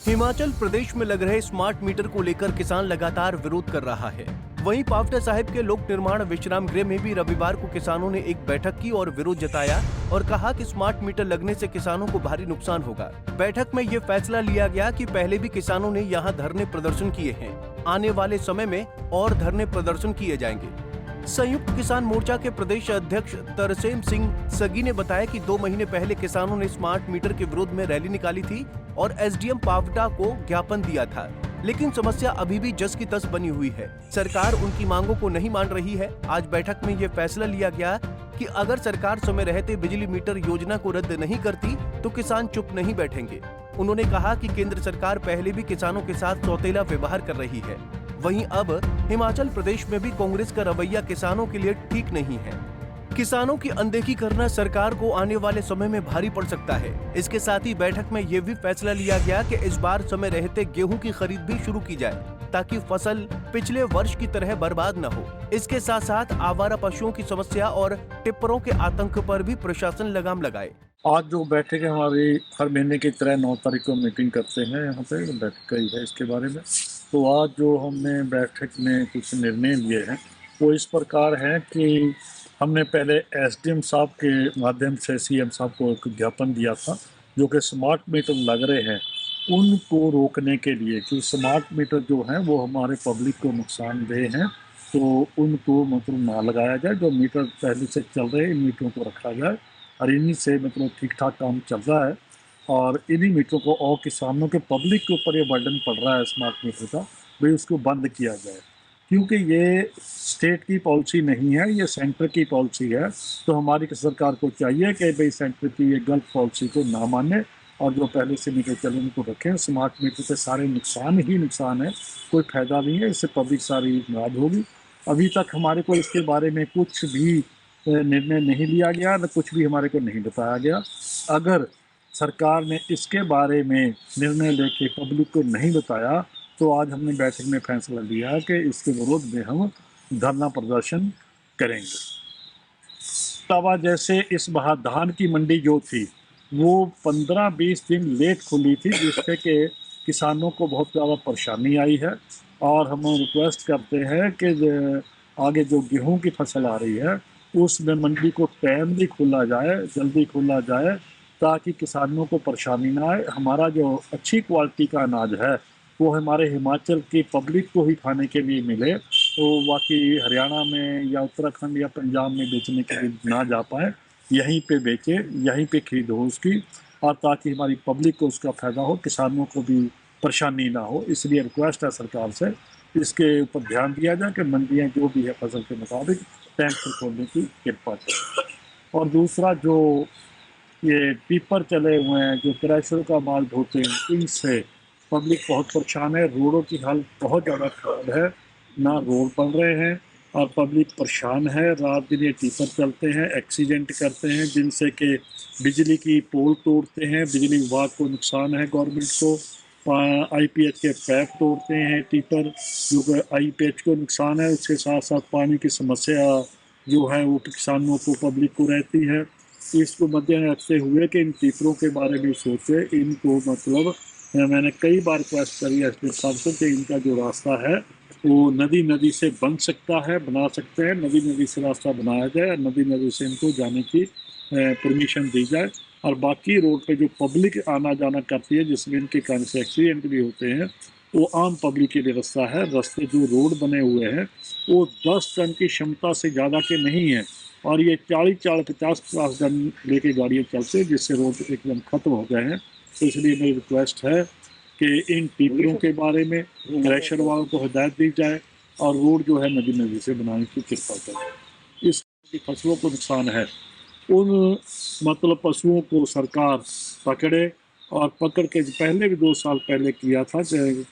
हिमाचल प्रदेश में लग रहे स्मार्ट मीटर को लेकर किसान लगातार विरोध कर रहा है। वहीं पावटा साहिब के लोक निर्माण विश्राम गृह में भी रविवार को किसानों ने एक बैठक की और विरोध जताया और कहा कि स्मार्ट मीटर लगने से किसानों को भारी नुकसान होगा। बैठक में ये फैसला लिया गया कि पहले भी किसानों ने यहां धरने प्रदर्शन किए हैं। आने वाले समय में और धरने प्रदर्शन किए जाएंगे। संयुक्त किसान मोर्चा के प्रदेश अध्यक्ष तरसेम सिंह सगी ने बताया कि 2 महीने पहले किसानों ने स्मार्ट मीटर के विरोध में रैली निकाली थी और एसडीएम पावटा को ज्ञापन दिया था, लेकिन समस्या अभी भी जस की तस बनी हुई है। सरकार उनकी मांगों को नहीं मान रही है। आज बैठक में ये फैसला लिया गया कि अगर सरकार समय रहते बिजली मीटर योजना को रद्द नहीं करती तो किसान चुप नहीं बैठेंगे। उन्होंने कहा कि केंद्र सरकार पहले भी किसानों के साथ सौतेला व्यवहार कर रही है। वहीं अब हिमाचल प्रदेश में भी कांग्रेस का रवैया किसानों के लिए ठीक नहीं है। किसानों की अनदेखी करना सरकार को आने वाले समय में भारी पड़ सकता है। इसके साथ ही बैठक में ये भी फैसला लिया गया कि इस बार समय रहते गेहूं की खरीद भी शुरू की जाए ताकि फसल पिछले वर्ष की तरह बर्बाद न हो। इसके साथ साथ आवारा पशुओं की समस्या और टिप्परों के आतंक पर भी प्रशासन लगाम लगाए। आज जो बैठक है हमारी हर महीने की तरह 9 तारीख को मीटिंग करते हैं, यहाँ पे बैठक कही है इसके बारे में। तो आज जो हमने बैठक में कुछ निर्णय लिए हैं वो इस प्रकार है कि हमने पहले एसडीएम साहब के माध्यम से सीएम साहब को एक ज्ञापन दिया था जो कि स्मार्ट मीटर लग रहे हैं उनको रोकने के लिए कि स्मार्ट मीटर जो हैं वो हमारे पब्लिक को नुकसानदेह हैं, तो उनको मतलब ना लगाया जाए। जो मीटर पहले से चल रहे हैं इन मीटरों को रखा जाए और इन्हीं से मतलब ठीक ठाक काम चल रहा है और इन्हीं मीटरों को और किसानों के पब्लिक के ऊपर ये बर्डन पड़ रहा है स्मार्ट मीटर का, भाई उसको बंद किया जाए। क्योंकि ये स्टेट की पॉलिसी नहीं है, ये सेंटर की पॉलिसी है। तो हमारी सरकार को चाहिए कि भाई सेंटर की ये गलत पॉलिसी को ना माने और जो पहले से मीटर चले उनको रखें। स्मार्ट मीटर से सारे नुकसान ही नुकसान है, कोई फायदा नहीं है, इससे पब्लिक सारी नाराज होगी। अभी तक हमारे को इसके बारे में कुछ भी निर्णय नहीं लिया गया, न कुछ भी हमारे को नहीं बताया गया। अगर सरकार ने इसके बारे में निर्णय लेके पब्लिक को नहीं बताया तो आज हमने बैठक में फैसला लिया कि इसके विरोध में हम धरना प्रदर्शन करेंगे। अलावा जैसे इस बार धान की मंडी जो थी वो 15-20 दिन लेट खुली थी, जिससे कि किसानों को बहुत ज़्यादा परेशानी आई है और हम रिक्वेस्ट करते हैं कि आगे जो गेहूं की फसल आ रही है उसमें मंडी को टाइमली खोला जाए, जल्दी खोला जाए ताकि किसानों को परेशानी ना आए। हमारा जो अच्छी क्वालिटी का अनाज है वो हमारे हिमाचल की पब्लिक को ही खाने के लिए मिले, तो बाकी हरियाणा में या उत्तराखंड या पंजाब में बेचने के लिए ना जा पाए, यहीं पे बेचे, यहीं पे खरीद हो उसकी, और ताकि हमारी पब्लिक को उसका फ़ायदा हो, किसानों को भी परेशानी ना हो। इसलिए रिक्वेस्ट है सरकार से इसके ऊपर ध्यान दिया जाए कि मंडियाँ जो भी है फसल के मुताबिक टाइम से खोलने की कृपा करें। और दूसरा जो ये टिप्पर चले हुए हैं जो क्रैशर का माल ढोते हैं, इनसे पब्लिक बहुत परेशान है। रोडों की हालत बहुत ज़्यादा खराब है, ना रोड बन रहे हैं और पब्लिक परेशान है। रात दिन ये टिप्पर चलते हैं, एक्सीडेंट करते हैं, जिनसे कि बिजली की पोल तोड़ते हैं, बिजली विभाग को नुकसान है, गवर्नमेंट को। आईपीएच के पैप तोड़ते हैं टिप्पर, जो आईपीएच को नुकसान है, उसके साथ साथ पानी की समस्या जो है वो किसानों को, पब्लिक को रहती है। इसको मद्देनजर रखते हुए कि इन टिप्परों के बारे में सोचे, इनको मतलब मैंने कई बार रिक्वेस्ट करी है एसपी साहब को कि इनका जो रास्ता है वो नदी से बन सकता है, बना सकते हैं, नदी से रास्ता बनाया जाए और नदी से इनको जाने की परमिशन दी जाए। और बाकी रोड पे जो पब्लिक आना जाना करती है जिसमें इनके कारण से एक्सीडेंट भी होते हैं, वो आम पब्लिक के लिए रास्ता है। रास्ते जो रोड बने हुए हैं वो 10 टन की क्षमता से ज़्यादा के नहीं है और ये 40-50 टन लेके गाड़ियाँ चलते हैं, जिससे रोड एकदम ख़त्म हो गए हैं। तो इसलिए मेरी रिक्वेस्ट है कि इन टिप्परों के बारे में क्रैशर वालों को हिदायत दी जाए और रोड जो है नदी से बनाने की कृपा करें। इसकी फसलों को नुकसान है, उन मतलब पशुओं को सरकार पकड़े और पकड़ के, पहले भी 2 साल पहले किया था,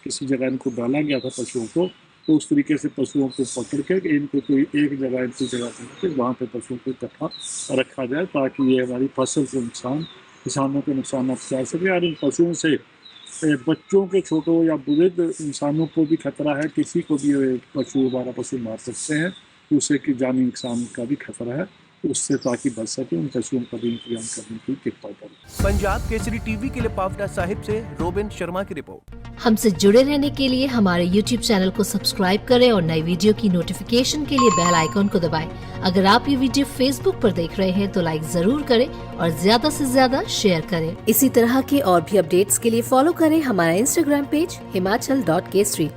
किसी जगह इनको डाला गया था पशुओं को, तो उस तरीके से पशुओं को पकड़ के इनको कोई एक जगह इनकी जगह करके वहाँ पे पशुओं को इकट्ठा रखा जाए ताकि ये हमारी फसल को नुकसान, किसानों को नुकसान न पहुँचा सके। और इन पशुओं से बच्चों के, छोटों या बुजुर्ग इंसानों को भी खतरा है, किसी को भी पशु, हमारा पशु मार सकते हैं, उससे कि जानी नुकसान का भी खतरा है। उससे ताकि बच सके उन पशुओं का भी इंतजाम करने की कृपा करें। पंजाब केसरी टीवी के लिए पावटा साहिब से रोबिन शर्मा की रिपोर्ट। हमसे जुड़े रहने के लिए हमारे YouTube चैनल को सब्सक्राइब करें और नई वीडियो की नोटिफिकेशन के लिए बेल आइकॉन को दबाएं। अगर आप ये वीडियो Facebook पर देख रहे हैं तो लाइक जरूर करें और ज्यादा से ज्यादा शेयर करें। इसी तरह के और भी अपडेट्स के लिए फॉलो करें हमारा Instagram पेज himachal.kesri।